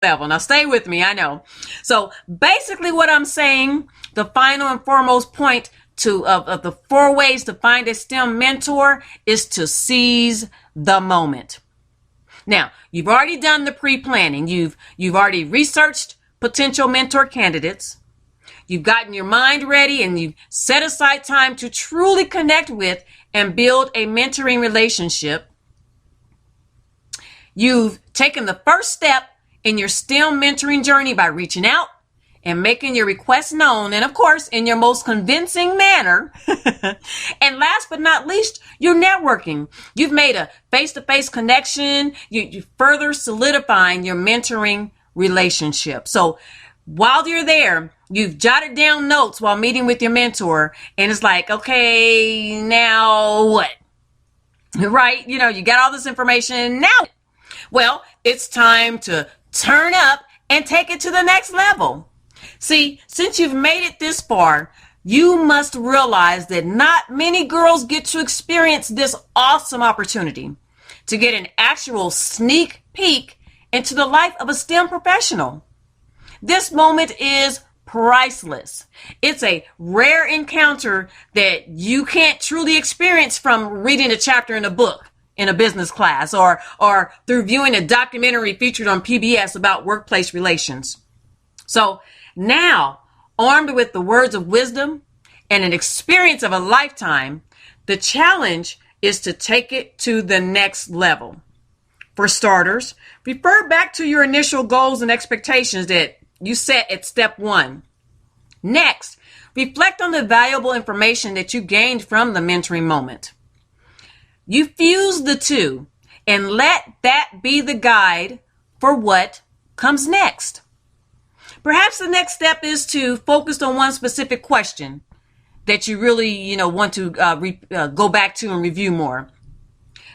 level. Now stay with me, I know. So basically what I'm saying, the final and foremost point of the 4 ways to find a STEM mentor is to seize the moment. Now, you've already done the pre-planning. You've already researched potential mentor candidates. You've gotten your mind ready and you've set aside time to truly connect with and build a mentoring relationship. You've taken the first step in your STEM mentoring journey by reaching out and making your request known, and of course, in your most convincing manner. And last but not least, you're networking. You've made a face-to-face connection. You further solidifying your mentoring relationship. So while you're there, you've jotted down notes while meeting with your mentor, and it's like, okay, now what? Right? You know, you got all this information. Now, well, it's time to turn up and take it to the next level. See, since you've made it this far, you must realize that not many girls get to experience this awesome opportunity to get an actual sneak peek into the life of a STEM professional. This moment is priceless. It's a rare encounter that you can't truly experience from reading a chapter in a book in a business class or through viewing a documentary featured on PBS about workplace relations. So now, armed with the words of wisdom and an experience of a lifetime, the challenge is to take it to the next level. For starters, refer back to your initial goals and expectations that you set at step 1. Next, reflect on the valuable information that you gained from the mentoring moment. You fuse the two and let that be the guide for what comes next. Perhaps the next step is to focus on one specific question that you really, want to go back to and review more.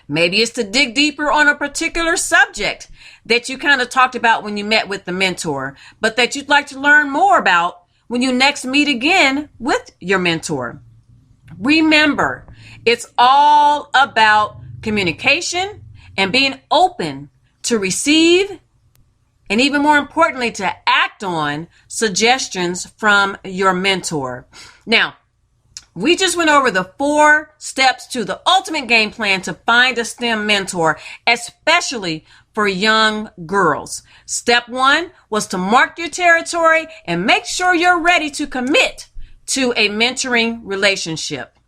Maybe it's to dig deeper on a particular subject that you kind of talked about when you met with the mentor, but that you'd like to learn more about when you next meet again with your mentor. Remember, it's all about communication and being open to receive, and even more importantly, to act on suggestions from your mentor. Now, we just went over the 4 steps to the ultimate game plan to find a STEM mentor, especially for young girls. Step 1 was to mark your territory and make sure you're ready to commit to a mentoring relationship.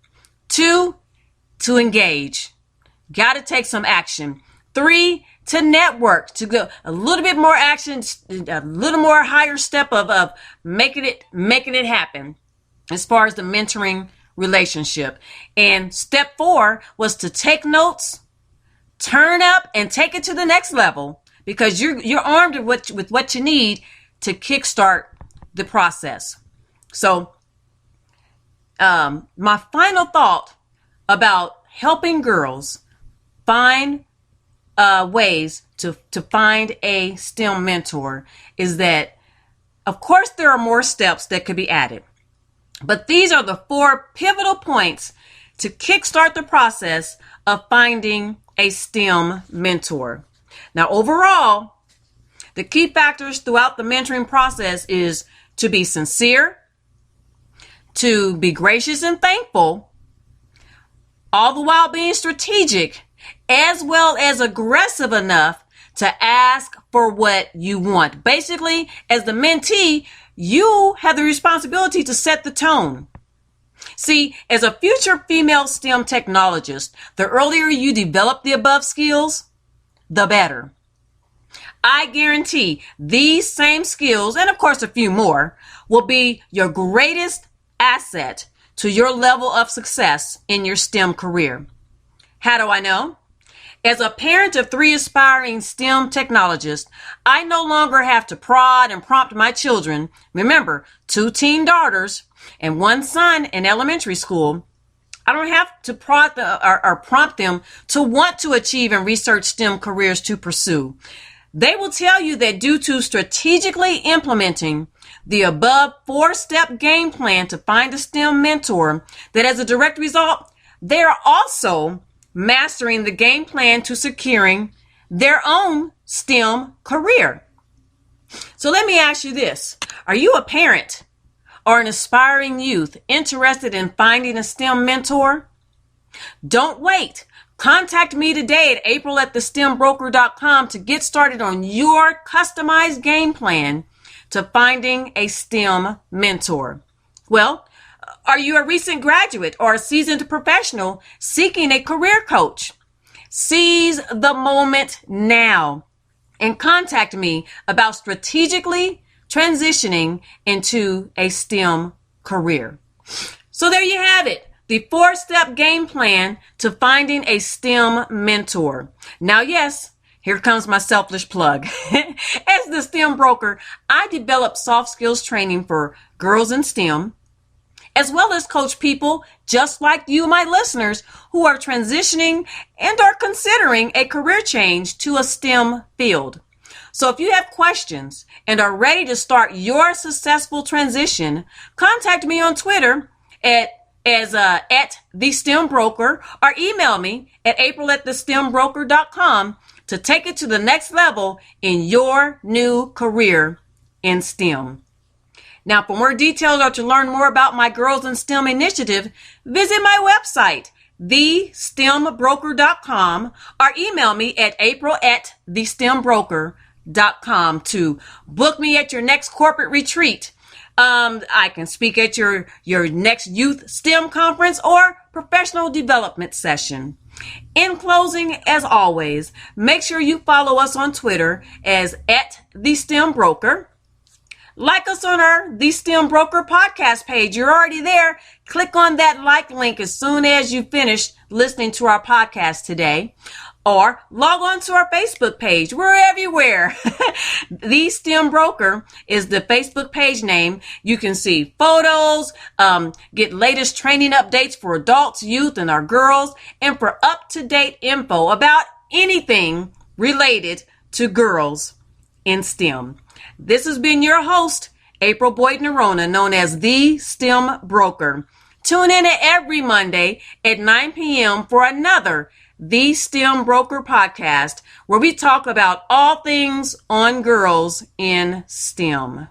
2, to engage. Got to take some action. 3, to network, to go a little bit more action, a little more higher step of making it happen as far as the mentoring relationship. And step 4 was to take notes, turn up, and take it to the next level, because you're armed with what you need to kickstart the process. So, my final thought about helping girls find ways to find a STEM mentor is that, of course, there are more steps that could be added. But these are the 4 pivotal points to kickstart the process of finding a STEM mentor. Now, overall, the key factors throughout the mentoring process is to be sincere, to be gracious and thankful, all the while being strategic, as well as aggressive enough to ask for what you want. Basically, as the mentee, you have the responsibility to set the tone. See, as a future female STEM technologist, the earlier you develop the above skills, the better. I guarantee these same skills, and of course a few more, will be your greatest asset to your level of success in your STEM career. How do I know? As a parent of 3 aspiring STEM technologists, I no longer have to prod and prompt my children. Remember, 2 teen daughters and 1 son in elementary school. I don't have to prod or prompt them to want to achieve and research STEM careers to pursue. They will tell you that due to strategically implementing the above 4-step game plan to find a STEM mentor, that as a direct result, they are also mastering the game plan to securing their own STEM career. So let me ask you this. Are you a parent or an aspiring youth interested in finding a STEM mentor? Don't wait. Contact me today at april@thestembroker.com to get started on your customized game plan to finding a STEM mentor. Well, are you a recent graduate or a seasoned professional seeking a career coach? Seize the moment now and contact me about strategically transitioning into a STEM career. So there you have it. The 4-step game plan to finding a STEM mentor. Now, yes, here comes my selfish plug. As the STEM broker, I develop soft skills training for girls in STEM, as well as coach people just like you, my listeners, who are transitioning and are considering a career change to a STEM field. So if you have questions and are ready to start your successful transition, contact me on Twitter at the STEM Broker, or email me at april@thestembroker.com to take it to the next level in your new career in STEM. Now, for more details or to learn more about my Girls in STEM initiative, visit my website, thestembroker.com, or email me at april@thestembroker.com to book me at your next corporate retreat. I can speak at your next youth STEM conference or professional development session. In closing, as always, make sure you follow us on Twitter as @thestembroker. Like us on our The STEM Broker podcast page. You're already there. Click on that like link as soon as you finish listening to our podcast today. Or log on to our Facebook page. We're everywhere. The STEM Broker is the Facebook page name. You can see photos, get latest training updates for adults, youth, and our girls, and for up-to-date info about anything related to girls in STEM. This has been your host, April Boyd-Noronha, known as The STEM Broker. Tune in every Monday at 9 p.m. for another The STEM Broker podcast, where we talk about all things on girls in STEM.